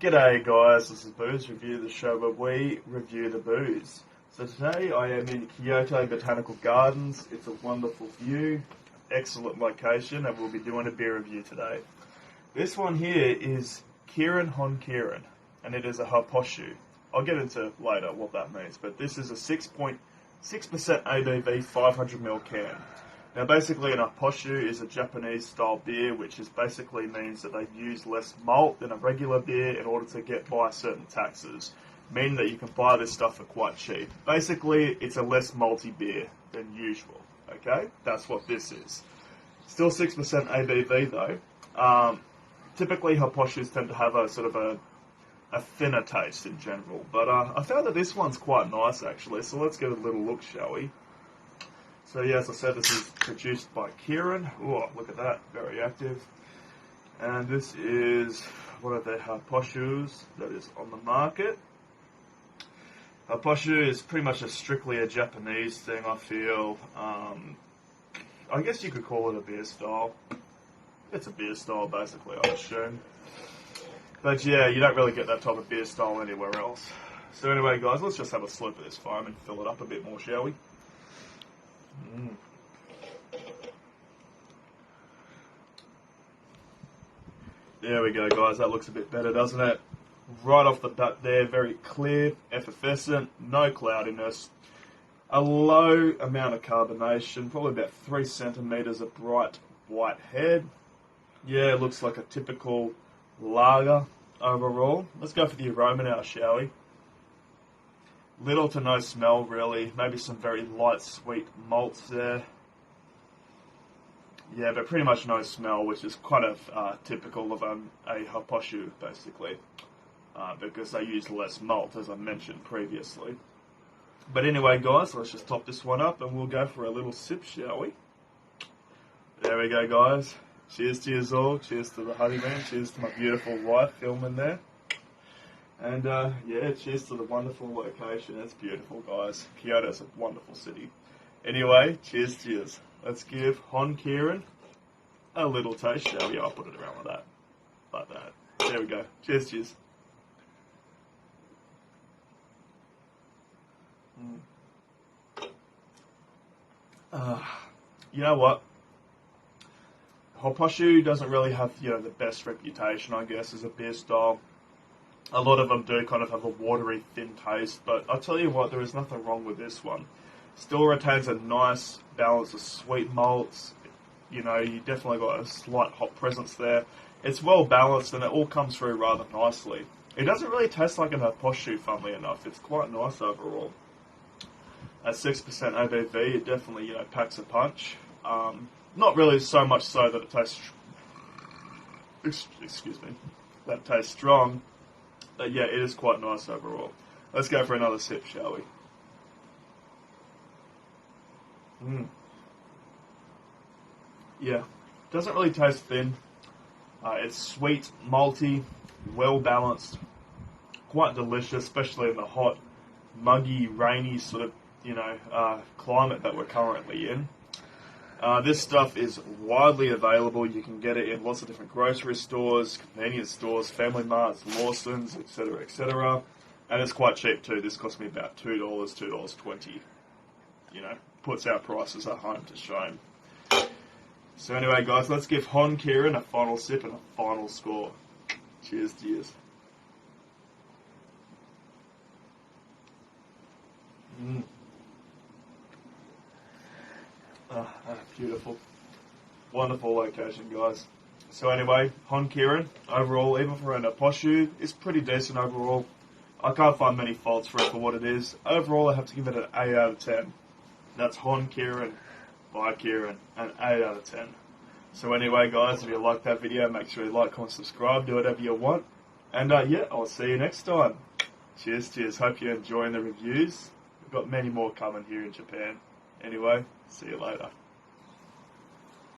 G'day guys, this is Booze Review, the show where we review the booze. So today I am in Kyoto Botanical Gardens. It's a wonderful view, excellent location, and we'll be doing a beer review today. This one here is Kirin Hon Kirin, and it is a Happoshu. I'll get into later what that means, but this is a 6.6% ABV 500ml can. Now basically an Happoshu is a Japanese style beer, which basically means that they use less malt than a regular beer in order to get by certain taxes, meaning that you can buy this stuff for quite cheap. Basically it's a less malty beer than usual, okay? That's what this is. Still 6% ABV though. Typically Happoshus tend to have a sort of a thinner taste in general, but I found that this one's quite nice actually, so let's get a little look, shall we? So yeah, as I said, this is produced by Kirin. Oh, look at that, very active. And this is one of their Happoshus that is on the market. Happoshu is pretty much strictly a Japanese thing, I feel. I guess you could call it a beer style. It's a beer style, basically, I assume. But yeah, you don't really get that type of beer style anywhere else. So anyway, guys, let's just have a slurp of this foam and fill it up a bit more, shall we? There we go, guys. That looks a bit better, doesn't it? Right off the bat there, very clear, effervescent, no cloudiness, a low amount of carbonation, probably about 3 centimeters of bright white head. Yeah, it looks like a typical lager overall. Let's go for the aroma now, shall we? Little to no smell, really. Maybe some very light, sweet malts there. Yeah, but pretty much no smell, which is kind of typical of a Happoshu, basically, because they use less malt, as I mentioned previously. But anyway, guys, let's just top this one up, and we'll go for a little sip, shall we? There we go, guys. Cheers to you all. Cheers to the honeymoon. Cheers to my beautiful wife filming there. And yeah, cheers to the wonderful location. It's beautiful, guys. Kyoto's a wonderful city. Anyway, cheers. Let's give Hon Kirin a little taste, shall we? I'll put it around like that. There we go. Cheers. You know what? Happoshu doesn't really have, the best reputation, I guess, as a beer style. A lot of them do kind of have a watery, thin taste, but I'll tell you what, there is nothing wrong with this one. Still retains a nice balance of sweet malts. You definitely got a slight hop presence there. It's well balanced and it all comes through rather nicely. It doesn't really taste like an Happoshu, funnily enough. It's quite nice overall. At 6% ABV, it definitely, packs a punch. Not really so much so that it tastes... Excuse me. That it tastes strong. But yeah, it is quite nice overall. Let's go for another sip, shall we? Yeah, doesn't really taste thin. It's sweet, malty, well balanced, quite delicious, especially in the hot, muggy, rainy sort of, climate that we're currently in. This stuff is widely available. You can get it in lots of different grocery stores, convenience stores, Family Marts, Lawson's, etc., etc. And it's quite cheap too. This cost me about $2, $2.20. Puts our prices at home to shame. So anyway, guys, let's give Hon Kirin a final sip and a final score. Cheers. Beautiful. Wonderful location, guys. So anyway, Hon Kirin, overall, even for an Happoshu, is pretty decent overall. I can't find many faults for it for what it is. Overall, I have to give it an 8 out of 10. That's Hon Kirin by Kirin, an 8 out of 10. So anyway, guys, if you liked that video, make sure you like, comment, subscribe, do whatever you want. And yeah, I'll see you next time. Cheers. Hope you're enjoying the reviews. We've got many more coming here in Japan. Anyway, see you later.